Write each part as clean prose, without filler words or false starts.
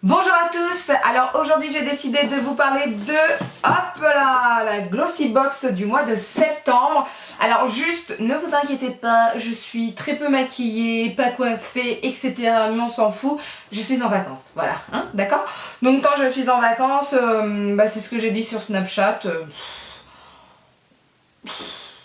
Bonjour à tous, alors aujourd'hui j'ai décidé de vous parler de, hop là, la Glossy Box du mois de septembre. Alors juste, ne vous inquiétez pas, je suis très peu maquillée, pas coiffée, etc. Mais on s'en fout, je suis en vacances, voilà, hein, d'accord? Donc quand je suis en vacances, c'est ce que j'ai dit sur Snapchat.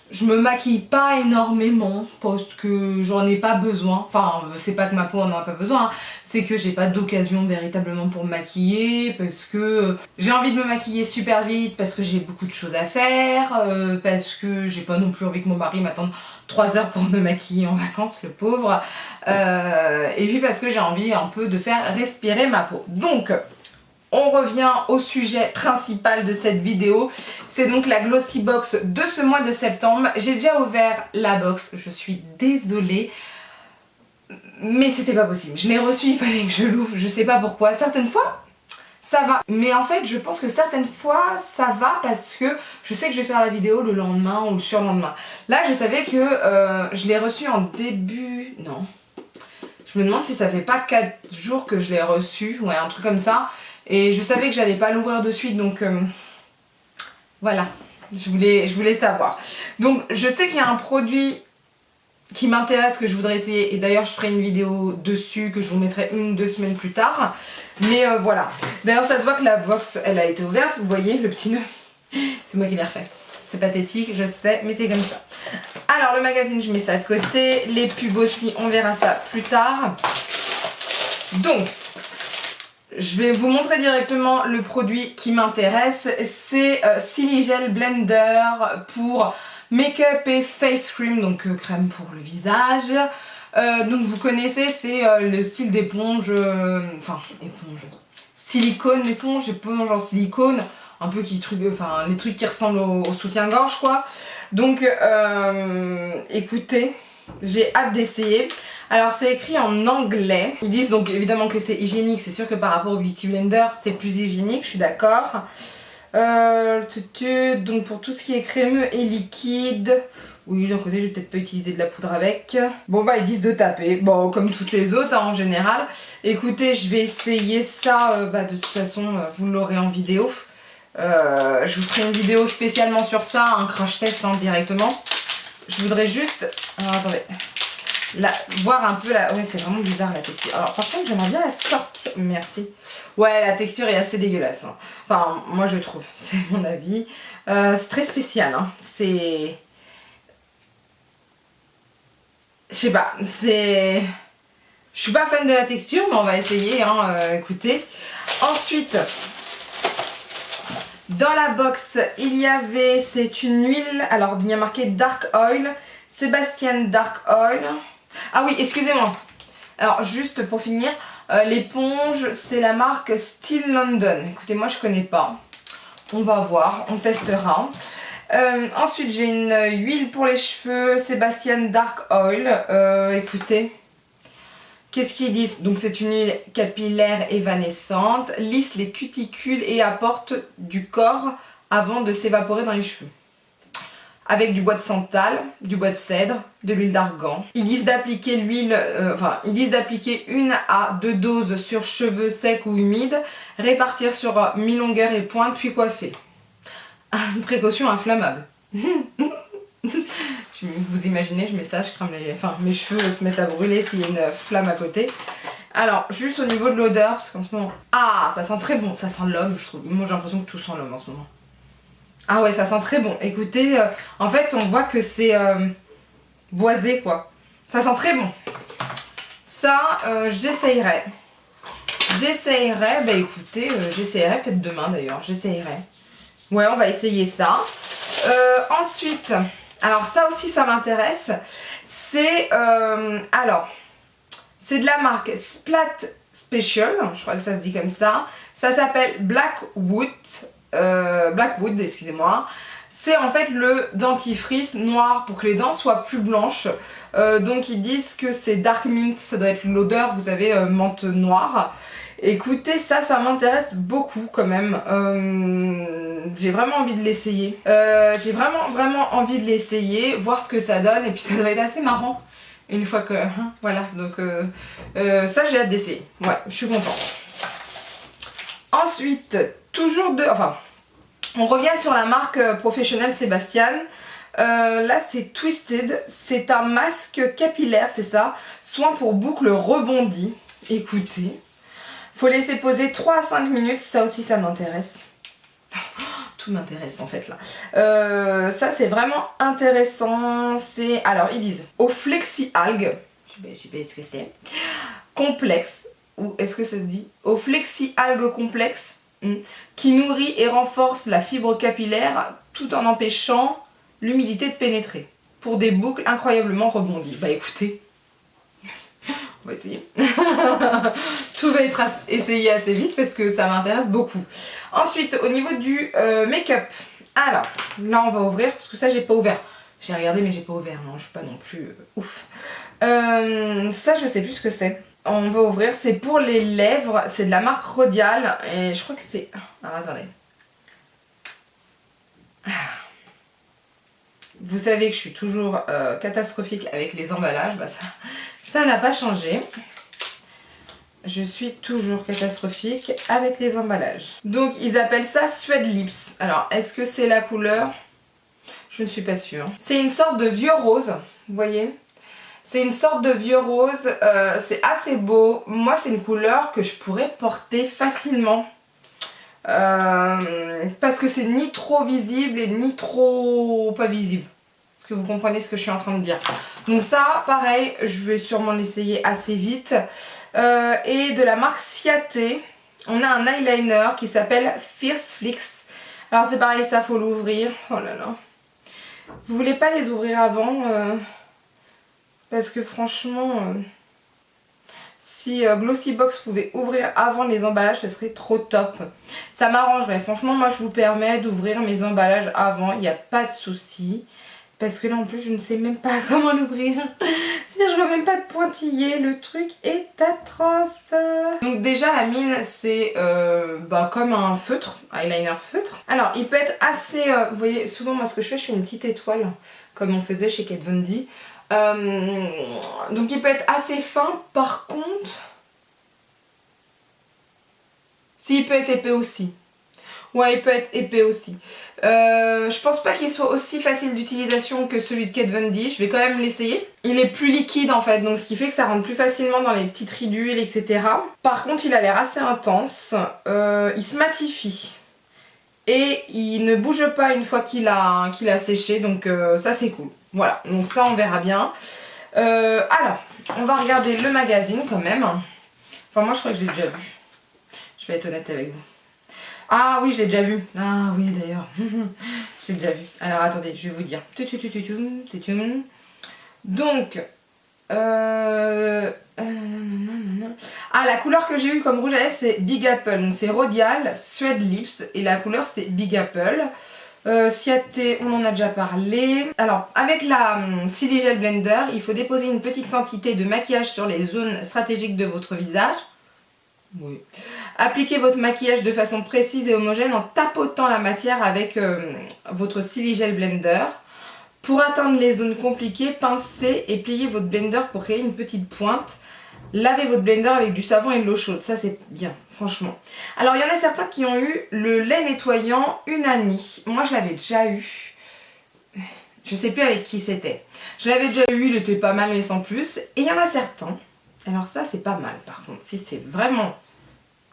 Je me maquille pas énormément parce que j'en ai pas besoin. Enfin, c'est pas que ma peau en a pas besoin, hein. C'est que j'ai pas d'occasion véritablement pour me maquiller, parce que j'ai envie de me maquiller super vite, parce que j'ai beaucoup de choses à faire, parce que j'ai pas non plus envie que mon mari m'attende 3 heures pour me maquiller en vacances, le pauvre. Et puis parce que j'ai envie un peu de faire respirer ma peau. Donc, on revient au sujet principal de cette vidéo, c'est donc la Glossy Box de ce mois de septembre. J'ai déjà ouvert la box, je suis désolée, mais c'était pas possible. Je l'ai reçue, il fallait que je l'ouvre, je sais pas pourquoi. Certaines fois, ça va, mais en fait je pense que certaines fois ça va parce que je sais que je vais faire la vidéo le lendemain ou le surlendemain. Là je savais que je l'ai reçue en début... non. Je me demande si ça fait pas 4 jours que je l'ai reçue, ouais, un truc comme ça. Et je savais que j'allais pas l'ouvrir de suite, donc voilà, je voulais savoir. Donc je sais qu'il y a un produit qui m'intéresse, que je voudrais essayer, et d'ailleurs je ferai une vidéo dessus que je vous mettrai 1 ou 2 semaines plus tard. Mais voilà, d'ailleurs ça se voit que la box elle a été ouverte, vous voyez le petit nœud, c'est moi qui l'ai refait. C'est pathétique, je sais, mais c'est comme ça. Alors le magazine, je mets ça de côté, les pubs aussi, on verra ça plus tard. Donc, je vais vous montrer directement le produit qui m'intéresse. C'est Siligel Blender pour make-up et face cream, donc crème pour le visage. Donc vous connaissez, c'est le style d'éponge, éponge, silicone, éponge en silicone, un peu qui truc, les trucs qui ressemblent au soutien-gorge quoi. Donc écoutez, j'ai hâte d'essayer. Alors c'est écrit en anglais. Ils disent donc évidemment que c'est hygiénique. C'est sûr que par rapport au Beauty Blender c'est plus hygiénique, je suis d'accord. Donc pour tout ce qui est crémeux et liquide, oui d'un côté je vais peut-être pas utiliser de la poudre avec. Bon bah ils disent de taper, bon comme toutes les autres hein, en général. Écoutez, je vais essayer ça, de toute façon vous l'aurez en vidéo. Je vous ferai une vidéo spécialement sur ça, un crash test hein, directement. Je voudrais juste... alors attendez... voir un peu la... ouais c'est vraiment bizarre la texture. Alors par contre j'aimerais bien la sortir. Merci. Ouais la texture est assez dégueulasse hein. Enfin moi je trouve, c'est mon avis. C'est très spécial hein. C'est... je sais pas, c'est... je suis pas fan de la texture mais on va essayer hein, écoutez. Ensuite dans la box il y avait, c'est une huile, alors il y a marqué Dark Oil, Sébastien Dark Oil. Ah oui, excusez-moi. Alors juste pour finir, l'éponge c'est la marque Still London. Écoutez, moi je connais pas. On va voir, on testera. Ensuite j'ai une huile pour les cheveux, Sébastien Dark Oil. Écoutez, qu'est-ce qu'ils disent? Donc c'est une huile capillaire évanescente, lisse les cuticules et apporte du corps avant de s'évaporer dans les cheveux. Avec du bois de santal, du bois de cèdre, de l'huile d'argan. Ils disent d'appliquer l'huile, ils disent d'appliquer 1 à 2 doses sur cheveux secs ou humides, répartir sur mi-longueur et pointe, puis coiffer. Une précaution inflammable. Vous imaginez, je mets ça, je crame les... mes cheveux se mettent à brûler s'il y a une flamme à côté. Alors, juste au niveau de l'odeur, parce qu'en ce moment... ah, ça sent très bon, ça sent l'homme, je trouve. Moi j'ai l'impression que tout sent l'homme en ce moment. Ah ouais, ça sent très bon. Écoutez, en fait, on voit que c'est boisé, quoi. Ça sent très bon. Ça, j'essayerai. J'essayerai, écoutez, j'essayerai peut-être demain d'ailleurs. J'essayerai. Ouais, on va essayer ça. Ensuite, alors ça aussi, ça m'intéresse. C'est, c'est de la marque Splat Special. Je crois que ça se dit comme ça. Ça s'appelle Blackwood, excusez-moi. C'est en fait le dentifrice noir pour que les dents soient plus blanches. Donc ils disent que c'est dark mint, ça doit être l'odeur, vous savez, menthe noire. Écoutez, ça m'intéresse beaucoup quand même. J'ai vraiment envie de l'essayer. J'ai vraiment envie de l'essayer, voir ce que ça donne. Et puis ça doit être assez marrant une fois que... voilà, donc ça j'ai hâte d'essayer. Ouais, je suis contente. Ensuite, on revient sur la marque Professionnel Sébastien. Là c'est Twisted, c'est un masque capillaire, c'est ça, soin pour boucles rebondies. Écoutez, faut laisser poser 3 à 5 minutes, ça aussi ça m'intéresse. Tout m'intéresse en fait là. Ça c'est vraiment intéressant. Alors ils disent au flexi algue, je sais pas ce que c'est, complexe, ou est-ce que ça se dit au flexi algue complexe, qui nourrit et renforce la fibre capillaire tout en empêchant l'humidité de pénétrer pour des boucles incroyablement rebondies. Bah écoutez, on va essayer. Tout va être essayé assez vite parce que ça m'intéresse beaucoup. Ensuite, au niveau du make-up, alors là on va ouvrir parce que ça j'ai pas ouvert. J'ai regardé mais j'ai pas ouvert, non, je suis pas non plus ouf. Ça je sais plus ce que c'est. On va ouvrir, c'est pour les lèvres, c'est de la marque Rodial et je crois que c'est... Alors attendez. Vous savez que je suis toujours catastrophique avec les emballages, bah ça n'a pas changé. Je suis toujours catastrophique avec les emballages. Donc ils appellent ça Suede Lips. Alors est-ce que c'est la couleur? Je ne suis pas sûre. C'est une sorte de vieux rose, vous voyez? C'est une sorte de vieux rose, c'est assez beau. Moi c'est une couleur que je pourrais porter facilement. Parce que c'est ni trop visible et ni trop pas visible. Est-ce que vous comprenez ce que je suis en train de dire? Donc ça pareil, je vais sûrement l'essayer assez vite. Et de la marque Ciaté, on a un eyeliner qui s'appelle Fierce Flix. Alors c'est pareil, ça faut l'ouvrir. Oh là là. Vous voulez pas les ouvrir avant parce que franchement si Glossybox pouvait ouvrir avant les emballages, ce serait trop top. Ça m'arrangerait. Franchement, moi je vous permets d'ouvrir mes emballages avant, il n'y a pas de souci. Parce que là en plus je ne sais même pas comment l'ouvrir. C'est-à-dire je vois même pas de pointillé, le truc est atroce. Donc déjà la mine c'est comme un feutre, eyeliner feutre. Alors il peut être assez, vous voyez souvent moi ce que je fais une petite étoile comme on faisait chez Kat Von D. Donc il peut être assez fin, par contre s'il peut être épais aussi. Ouais, il peut être épais aussi. Je pense pas qu'il soit aussi facile d'utilisation que celui de Kat Von D. Je vais quand même l'essayer. Il est plus liquide en fait, donc ce qui fait que ça rentre plus facilement dans les petites ridules, etc. Par contre, il a l'air assez intense. Il se matifie. Et il ne bouge pas une fois qu'il a séché, donc ça c'est cool. Voilà, donc ça on verra bien. Alors, on va regarder le magazine quand même. Enfin moi je crois que je l'ai déjà vu. Je vais être honnête avec vous. Ah oui, je l'ai déjà vu. Ah oui, d'ailleurs. Je l'ai déjà vu. Alors, attendez, je vais vous dire. Donc, la couleur que j'ai eue comme rouge à lèvres, c'est Big Apple. Donc, c'est Rodial, Suede Lips. Et la couleur, c'est Big Apple. Ciaté, on en a déjà parlé. Alors, avec la Siligel Blender, il faut déposer une petite quantité de maquillage sur les zones stratégiques de votre visage. Oui. Appliquez votre maquillage de façon précise et homogène en tapotant la matière avec votre Siligel Blender. Pour atteindre les zones compliquées, pincez et pliez votre blender pour créer une petite pointe. Lavez votre blender avec du savon et de l'eau chaude, ça c'est bien, franchement. Alors il y en a certains qui ont eu le lait nettoyant Unani. Moi je l'avais déjà eu. Je sais plus avec qui c'était. Je l'avais déjà eu, il était pas mal mais sans plus. Et il y en a certains. Alors ça c'est pas mal par contre, si c'est vraiment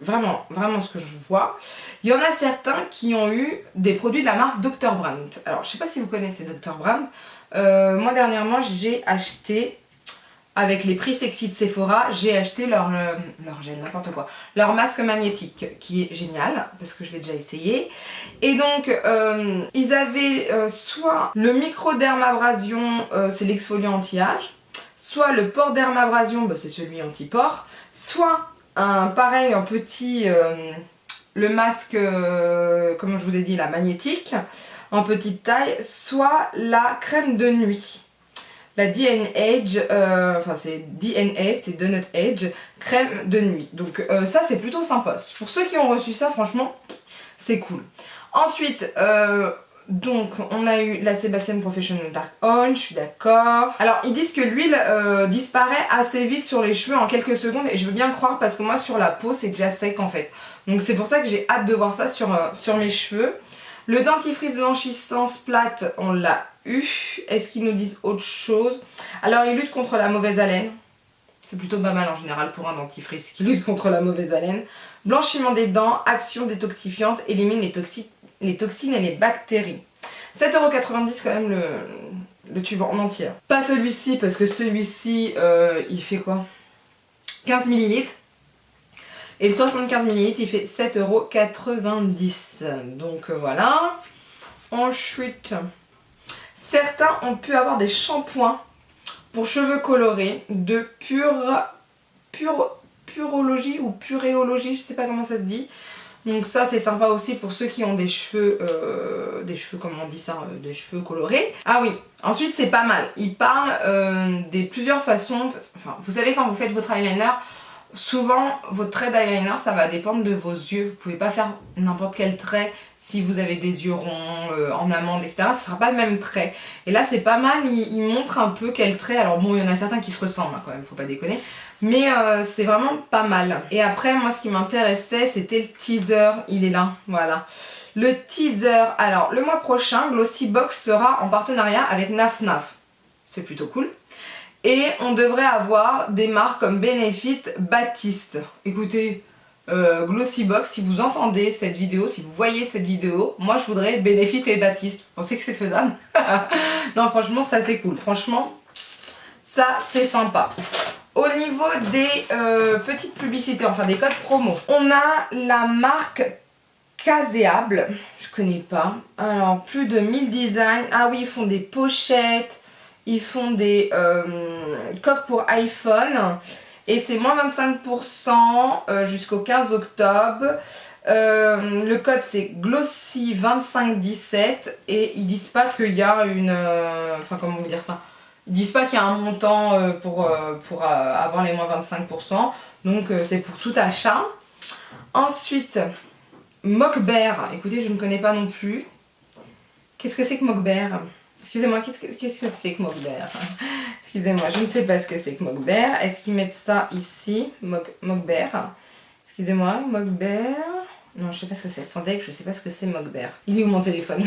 ce que je vois. Il y en a certains qui ont eu des produits de la marque Dr. Brandt. Alors je sais pas si vous connaissez Dr. Brandt. Moi dernièrement j'ai acheté, avec les prix sexy de Sephora, j'ai acheté leur gel, n'importe quoi. Leur masque magnétique qui est génial parce que je l'ai déjà essayé. Et donc ils avaient soit le microdermabrasion, c'est l'exfoliant anti-âge. Soit le port dermabrasion, c'est celui anti-port, soit un pareil en petit, le masque, comme je vous ai dit, la magnétique, en petite taille, soit la crème de nuit. La DNA Age, c'est DNA, c'est Donut Age, crème de nuit. Donc ça c'est plutôt sympa. Pour ceux qui ont reçu ça, franchement, c'est cool. Ensuite, Donc on a eu la Sebastian Professional Dark Oil, je suis d'accord. Alors ils disent que l'huile disparaît assez vite sur les cheveux en quelques secondes et je veux bien le croire parce que moi sur la peau c'est déjà sec en fait. Donc c'est pour ça que j'ai hâte de voir ça sur mes cheveux. Le dentifrice blanchissant Splat, on l'a eu. Est-ce qu'ils nous disent autre chose? Alors il lutte contre la mauvaise haleine. C'est plutôt pas mal en général pour un dentifrice qui lutte contre la mauvaise haleine. Blanchiment des dents, action détoxifiante, élimine les toxines et les bactéries. 7,90€ quand même le tube en entier. Pas celui-ci parce que celui-ci il fait quoi? 15 ml. Et le 75 ml il fait 7,90€. Donc voilà. Ensuite, certains ont pu avoir des shampoings pour cheveux colorés de purologie ou puréologie, je sais pas comment ça se dit. Donc ça c'est sympa aussi pour ceux qui ont des cheveux, comment on dit ça, des cheveux colorés. Ah oui, ensuite c'est pas mal, il parle des plusieurs façons, enfin vous savez quand vous faites votre eyeliner, souvent votre trait d'eyeliner ça va dépendre de vos yeux, vous pouvez pas faire n'importe quel trait si vous avez des yeux ronds, en amande etc, ce sera pas le même trait. Et là c'est pas mal, il montre un peu quel trait, alors bon il y en a certains qui se ressemblent hein, quand même, faut pas déconner. Mais c'est vraiment pas mal. Et après moi ce qui m'intéressait c'était le teaser, il est là, voilà. Le teaser, alors le mois prochain Glossybox sera en partenariat avec Naf Naf. C'est plutôt cool. Et on devrait avoir des marques comme Benefit, Baptiste. Écoutez, Glossybox, si vous entendez cette vidéo, si vous voyez cette vidéo, moi je voudrais Benefit et Baptiste. Vous pensez que c'est faisable? Non franchement ça c'est cool, franchement ça c'est sympa. Au niveau des petites publicités, enfin des codes promo, on a la marque Caséable, je connais pas. Alors plus de 1000 designs, ah oui ils font des pochettes, ils font des coques pour iPhone et c'est moins 25% jusqu'au 15 octobre. Le code c'est Glossy2517 et ils disent pas qu'il y a une... enfin comment vous dire ça? Ils disent pas qu'il y a un montant pour avoir les moins 25%. Donc c'est pour tout achat. Ensuite, Mockbear. Écoutez, je ne connais pas non plus. Qu'est-ce que c'est que Mockbear? Excusez-moi, qu'est-ce que c'est que Mockbear? Excusez-moi, je ne sais pas ce que c'est que Mockbear. Est-ce qu'ils mettent ça ici? Mockbear. Excusez-moi, Mockbear. Non, je sais pas ce que c'est. Sans deck, je sais pas ce que c'est Mockbear. Il est où mon téléphone?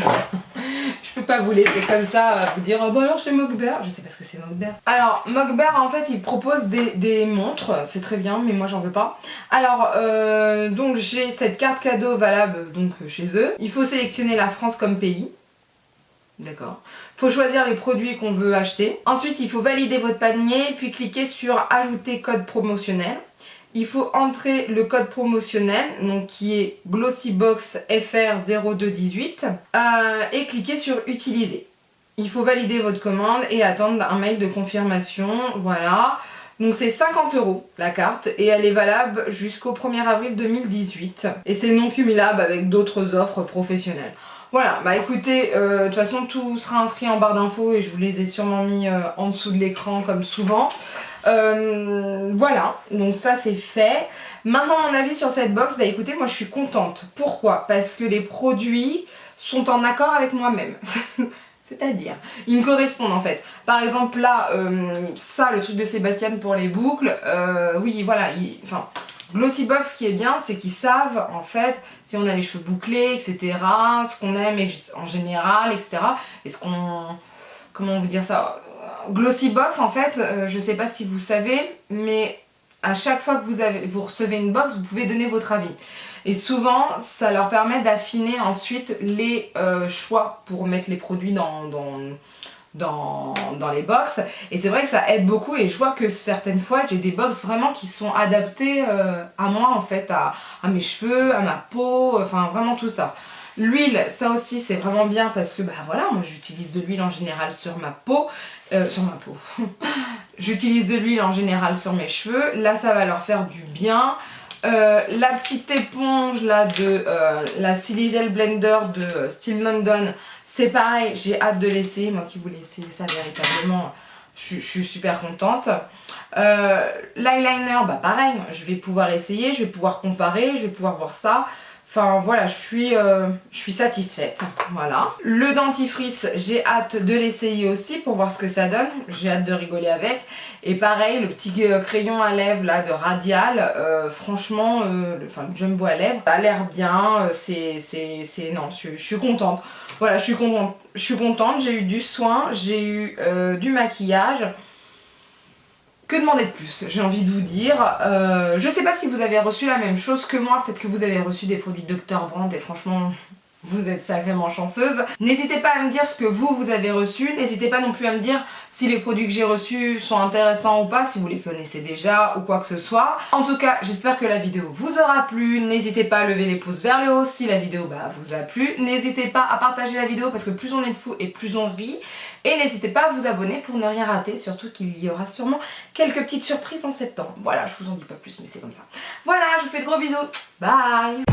Je peux pas vous laisser comme ça vous dire oh bah alors chez Mockbear, je sais pas ce que c'est Mockbear. Alors Mockbear en fait il propose des montres, c'est très bien mais moi j'en veux pas. Alors donc j'ai cette carte cadeau valable donc chez eux. Il faut sélectionner la France comme pays. D'accord. Il faut choisir les produits qu'on veut acheter. Ensuite il faut valider votre panier puis cliquer sur ajouter code promotionnel. Il faut entrer le code promotionnel, donc qui est Glossybox FR0218 et cliquer sur utiliser. Il faut valider votre commande et attendre un mail de confirmation, voilà. Donc c'est 50€ la carte et elle est valable jusqu'au 1er avril 2018 et c'est non cumulable avec d'autres offres professionnelles. Voilà, bah écoutez, de toute façon tout sera inscrit en barre d'infos et je vous les ai sûrement mis en dessous de l'écran comme souvent. Voilà, donc ça c'est fait. Maintenant mon avis sur cette box, bah écoutez moi je suis contente. Pourquoi? Parce que les produits sont en accord avec moi-même. C'est-à-dire, ils me correspondent en fait. Par exemple là, ça le truc de Sébastien pour les boucles, oui voilà, enfin... Glossybox, ce qui est bien, c'est qu'ils savent en fait si on a les cheveux bouclés, etc. Ce qu'on aime en général, etc. Et ce qu'on... Comment vous dire ça? Glossybox, en fait, je sais pas si vous savez, mais à chaque fois que vous recevez une box, vous pouvez donner votre avis. Et souvent, ça leur permet d'affiner ensuite les choix pour mettre les produits dans les box. Et c'est vrai que ça aide beaucoup et je vois que certaines fois, j'ai des box vraiment qui sont adaptées à moi en fait, à mes cheveux, à ma peau, enfin vraiment tout ça. L'huile, ça aussi c'est vraiment bien parce que bah voilà, moi j'utilise de l'huile en général sur ma peau. J'utilise de l'huile en général sur mes cheveux. Là ça va leur faire du bien. La petite éponge là de la Siligel Blender de Steel London, c'est pareil, j'ai hâte de l'essayer. Moi qui voulais essayer ça véritablement, je suis super contente. L'eyeliner, bah pareil, je vais pouvoir essayer, je vais pouvoir comparer, je vais pouvoir voir ça. Enfin voilà, je suis satisfaite. Voilà. Le dentifrice, j'ai hâte de l'essayer aussi pour voir ce que ça donne. J'ai hâte de rigoler avec. Et pareil, le petit crayon à lèvres là de Radial, franchement, le jumbo à lèvres, ça a l'air bien. Non, je suis contente. Voilà, je suis contente. J'ai eu du soin, j'ai eu du maquillage. Que demander de plus, j'ai envie de vous dire. Je sais pas si vous avez reçu la même chose que moi, peut-être que vous avez reçu des produits de Dr. Brandt et franchement, vous êtes sacrément chanceuse. N'hésitez pas à me dire ce que vous avez reçu, n'hésitez pas non plus à me dire si les produits que j'ai reçus sont intéressants ou pas, si vous les connaissez déjà ou quoi que ce soit. En tout cas, j'espère que la vidéo vous aura plu, n'hésitez pas à lever les pouces vers le haut si la vidéo vous a plu, n'hésitez pas à partager la vidéo parce que plus on est de fous et plus on rit. Et n'hésitez pas à vous abonner pour ne rien rater, surtout qu'il y aura sûrement quelques petites surprises en septembre. Voilà, je vous en dis pas plus, mais c'est comme ça. Voilà, je vous fais de gros bisous. Bye!